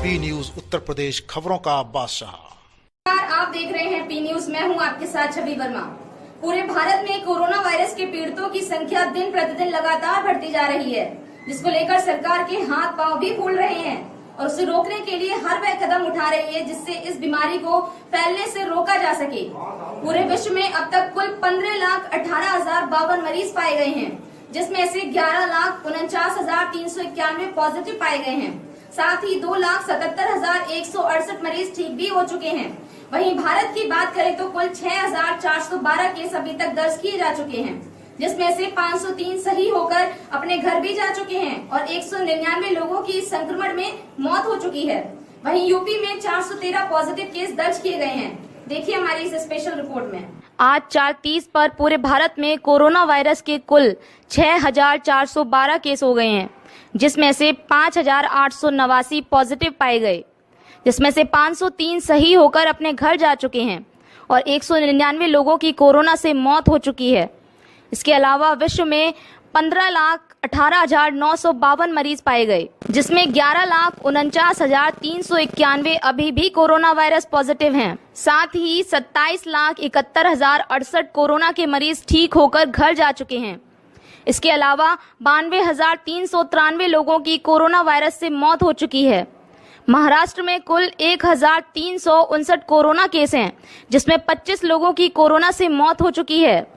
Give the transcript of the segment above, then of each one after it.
P news Uttar Pradesh, खबरों का बादशाह। आप देख रहे हैं पी न्यूज। मैं हूं आपके साथ छवि वर्मा। पूरे भारत में कोरोना वायरस के पीड़ितों की संख्या दिन प्रतिदिन लगातार बढ़ती जा रही है, जिसको लेकर सरकार के हाथ पांव भी फूल रहे हैं और उसे रोकने के लिए हर वह कदम उठा रही है जिससे इस बीमारी को फैलने से रोका जा सके। पूरे विश्व में अब तक कुल 15,18,052 मरीज पाए गए हैं, जिसमें से 11,49,391 पॉजिटिव पाए गए हैं। साथ ही 2,77,168 मरीज ठीक भी हो चुके हैं। वहीं भारत की बात करें तो कुल 6,412 केस अभी तक दर्ज किए जा चुके हैं, जिसमें से 503 सही होकर अपने घर भी जा चुके हैं और 199 लोगों की इस संक्रमण में मौत हो चुकी है। वहीं यूपी में 413 पॉजिटिव केस दर्ज किए गए हैं। देखिए हमारी इस स्पेशल रिपोर्ट में। आज 4/30 पर पूरे भारत में कोरोना वायरस के कुल 6,412 केस हो गए हैं, जिसमें से 5,889 पॉजिटिव पाए गए, जिसमें से 503 सही होकर अपने घर जा चुके हैं और 199 लोगों की कोरोना से मौत हो चुकी है। इसके अलावा विश्व में 15,18,952 मरीज पाए गए, जिसमें 11,49,391 अभी भी कोरोना वायरस पॉजिटिव हैं। साथ ही 27,71,068 कोरोना के मरीज ठीक होकर घर जा चुके हैं। इसके अलावा 92,393 लोगों की कोरोना वायरस से मौत हो चुकी है। महाराष्ट्र में कुल 1,359 कोरोना केस हैं, जिसमें 25 लोगों की कोरोना से मौत हो चुकी है।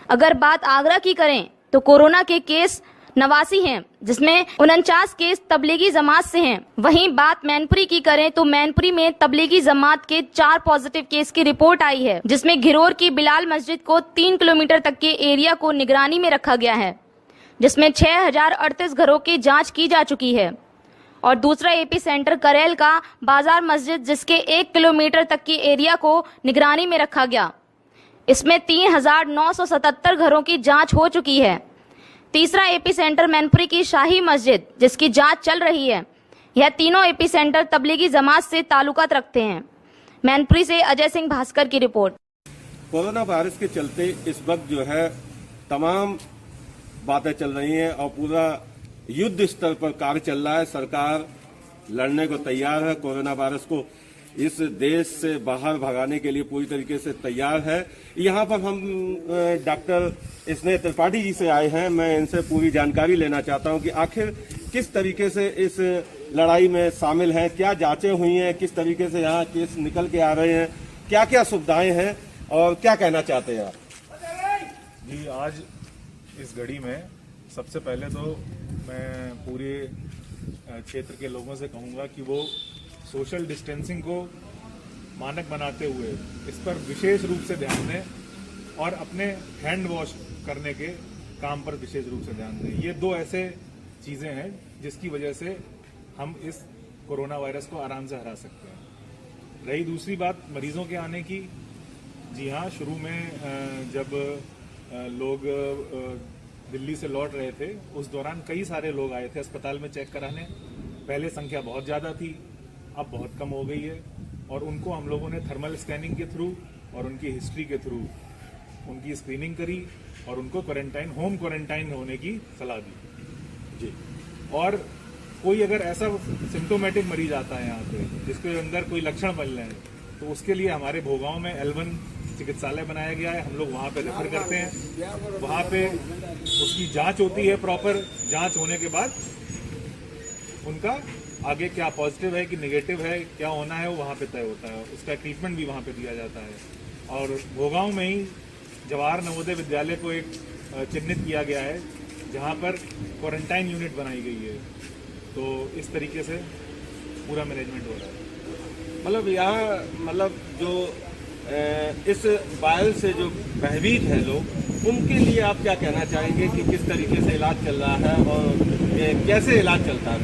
अगर बात आगरा की करें तो कोरोना के केस 89 हैं, जिसमें 49 केस तबलीगी जमात से हैं। वहीं बात मैनपुरी की करें तो मैनपुरी में तबलीगी जमात के 4 पॉजिटिव केस की रिपोर्ट आई है, जिसमें घिरोर की बिलाल मस्जिद को 3 किलोमीटर तक के एरिया को निगरानी में रखा गया है, जिसमें 6,038 घरों की जांच की जा चुकी है। और दूसरा एपी सेंटर करेल का बाजार मस्जिद, जिसके 1 किलोमीटर तक की एरिया को निगरानी में रखा गया। इसमें 3,977 घरों की जांच हो चुकी है। तीसरा एपी सेंटर मैनपुरी की शाही मस्जिद, जिसकी जांच चल रही है। यह तीनों एपी सेंटर तबलीगी जमात से ताल्लुकात रखते हैं। मैनपुरी से अजय सिंह भास्कर की रिपोर्ट। कोरोना वायरस के चलते इस वक्त जो है तमाम बातें चल रही हैं और पूरा युद्ध स्तर पर कार्य चल रहा है। सरकार लड़ने को तैयार है, कोरोना वायरस को इस देश से बाहर भगाने के लिए पूरी तरीके से तैयार है। यहाँ पर हम डॉक्टर स्नेह त्रिपाठी जी से आए हैं। मैं इनसे पूरी जानकारी लेना चाहता हूँ कि आखिर किस तरीके से इस लड़ाई में शामिल हैं, क्या जांचें हुई हैं, किस तरीके से यहाँ केस निकल के आ रहे हैं, क्या क्या सुविधाएं हैं और क्या कहना चाहते हैं आप? जी, आज इस घड़ी में सबसे पहले तो मैं पूरे क्षेत्र के लोगों से कहूँगा कि वो सोशल डिस्टेंसिंग को मानक बनाते हुए इस पर विशेष रूप से ध्यान दें और अपने हैंड वॉश करने के काम पर विशेष रूप से ध्यान दें। ये 2 ऐसे चीज़ें हैं जिसकी वजह से हम इस कोरोना वायरस को आराम से हरा सकते हैं। रही दूसरी बात मरीजों के आने की, जी हाँ, शुरू में जब लोग दिल्ली से लौट रहे थे उस दौरान कई सारे लोग आए थे अस्पताल में चेक कराने। पहले संख्या बहुत ज़्यादा थी, अब बहुत कम हो गई है और उनको हम लोगों ने थर्मल स्कैनिंग के थ्रू और उनकी हिस्ट्री के थ्रू उनकी स्क्रीनिंग करी और उनको होम क्वारंटाइन होने की सलाह दी जी। और कोई अगर ऐसा सिम्टोमेटिक मरीज आता है यहाँ पे जिसके अंदर कोई लक्षण मिल रहे हैं तो उसके लिए हमारे भोगांव में L1 चिकित्सालय बनाया गया है। हम लोग वहाँ पे रेफर करते हैं, वहाँ पे उसकी जांच होती है। प्रॉपर जांच होने के बाद उनका आगे क्या पॉजिटिव है कि नेगेटिव है, क्या होना है, वो वहाँ पे तय होता है। उसका ट्रीटमेंट भी वहाँ पे दिया जाता है। और भोगांव में ही जवाहर नवोदय विद्यालय को एक चिन्हित किया गया है जहाँ पर क्वारंटाइन यूनिट बनाई गई है। तो इस तरीके से पूरा मैनेजमेंट हो रहा है। मतलब यहाँ जो इस वायरस से जो भयभीत है लोग, उनके लिए आप क्या कहना चाहेंगे कि किस तरीके से इलाज चल रहा है और कैसे इलाज चलता है?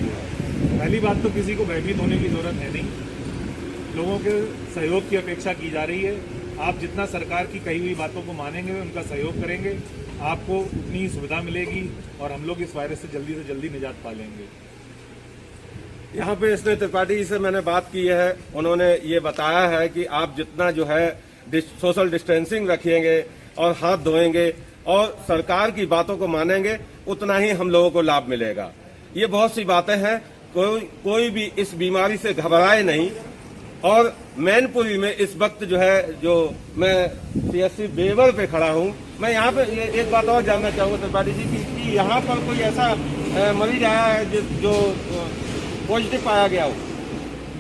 पहली बात तो किसी को भयभीत होने की जरूरत है नहीं, लोगों के सहयोग की अपेक्षा की जा रही है। आप जितना सरकार की कही हुई बातों को मानेंगे, उनका सहयोग करेंगे, आपको उतनी सुविधा मिलेगी और हम लोग इस वायरस से जल्दी निजात पा लेंगे। यहाँ पे स्नेह त्रिपाठी जी से मैंने बात की है, उन्होंने ये बताया है कि आप जितना जो है सोशल डिस्टेंसिंग रखेंगे और हाथ धोएंगे और सरकार की बातों को मानेंगे, उतना ही हम लोगों को लाभ मिलेगा। ये बहुत सी बातें हैं कोई भी इस बीमारी से घबराए नहीं। और मैनपुरी में इस वक्त जो है, जो मैं सीएससी बेवर पे खड़ा हूँ, मैं यहाँ पे एक बात और जानना चाहूँगा त्रिपाठी जी कि यहाँ पर कोई ऐसा मरीज आया है जो पॉजिटिव पाया गया हो?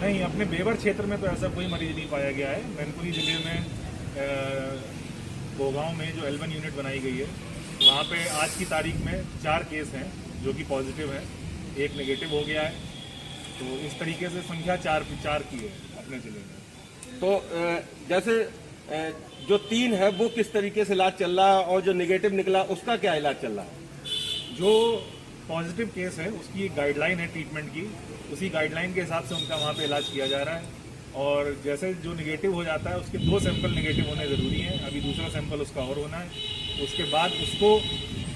नहीं, अपने बेवर क्षेत्र में तो ऐसा कोई मरीज नहीं पाया गया है। मैनपुरी जिले में बोगांव में जो L1 यूनिट बनाई गई है, वहाँ पे आज की तारीख में 4 केस हैं जो कि पॉजिटिव हैं, 1 नेगेटिव हो गया है। तो इस तरीके से संख्या 4 की है अपने जिले में। तो जैसे जो 3 है वो किस तरीके से इलाज चल रहा है, और जो नेगेटिव निकला उसका क्या इलाज चल रहा है? जो पॉजिटिव केस है उसकी एक गाइडलाइन है ट्रीटमेंट की, उसी गाइडलाइन के हिसाब से उनका वहाँ पे इलाज किया जा रहा है। और जैसे जो नेगेटिव हो जाता है उसके 2 सैंपल नेगेटिव होने ज़रूरी है, अभी दूसरा सैंपल उसका और होना है। उसके बाद उसको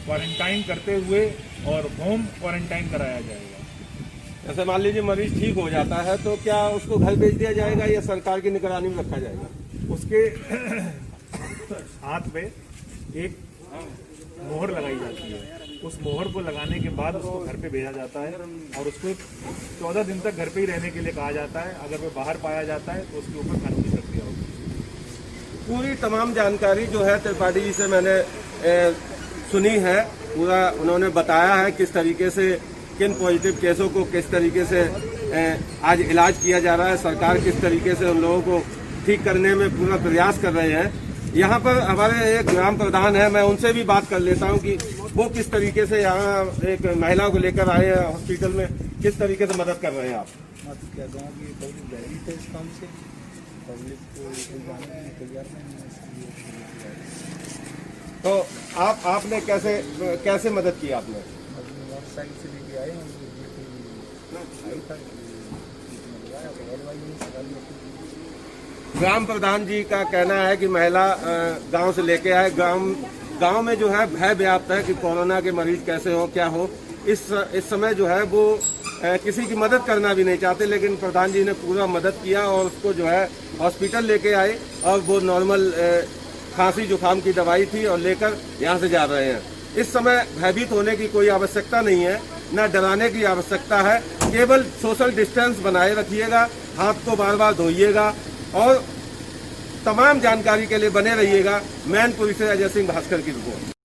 क्वारंटाइन करते हुए और होम क्वारंटाइन कराया जाएगा। जैसे मान लीजिए मरीज ठीक हो जाता है तो क्या उसको घर भेज दिया जाएगा या सरकार की निगरानी में रखा जाएगा? उसके हाथ पे एक मोहर लगाई जाती है, उस मोहर को लगाने के बाद उसको घर पे भेजा जाता है और उसको 14 दिन तक घर पे ही रहने के लिए कहा जाता है। अगर वो बाहर पाया जाता है तो उसके ऊपर कानूनी प्रक्रिया होगी। पूरी तमाम जानकारी जो है त्रिपाठी जी से मैंने सुनी है, पूरा उन्होंने बताया है किस तरीके से किन पॉजिटिव केसों को किस तरीके से आज इलाज किया जा रहा है, सरकार किस तरीके से उन लोगों को ठीक करने में पूरा प्रयास कर रहे हैं। यहाँ पर हमारे एक ग्राम प्रधान है, मैं उनसे भी बात कर लेता हूँ कि वो किस तरीके से यहाँ एक महिला को लेकर आए हैं हॉस्पिटल में, किस तरीके से मदद कर रहे हैं आप? क्या गाँव की पब्लिक जारी थे इस काम से, पब्लिक को जाने के लिए तैयार नहीं है। तो आपने कैसे मदद की आपने? मोटरसाइकिल से लेके आए हैं, आई था लगाया तो और भाई नहीं। ग्राम प्रधान जी का कहना है कि महिला गांव से लेके आए, गांव में जो है भय व्याप्त है कि कोरोना के मरीज कैसे हो क्या हो। इस समय जो है वो किसी की मदद करना भी नहीं चाहते, लेकिन प्रधान जी ने पूरा मदद किया और उसको जो है हॉस्पिटल लेके आए और वो नॉर्मल खांसी जुकाम की दवाई थी और लेकर यहाँ से जा रहे हैं। इस समय भयभीत होने की कोई आवश्यकता नहीं है, न डराने की आवश्यकता है, केवल सोशल डिस्टेंस बनाए रखिएगा, हाथ को बार बार धोइएगा और तमाम जानकारी के लिए बने रहिएगा। मैनपुरी से अजय सिंह भास्कर की रिपोर्ट।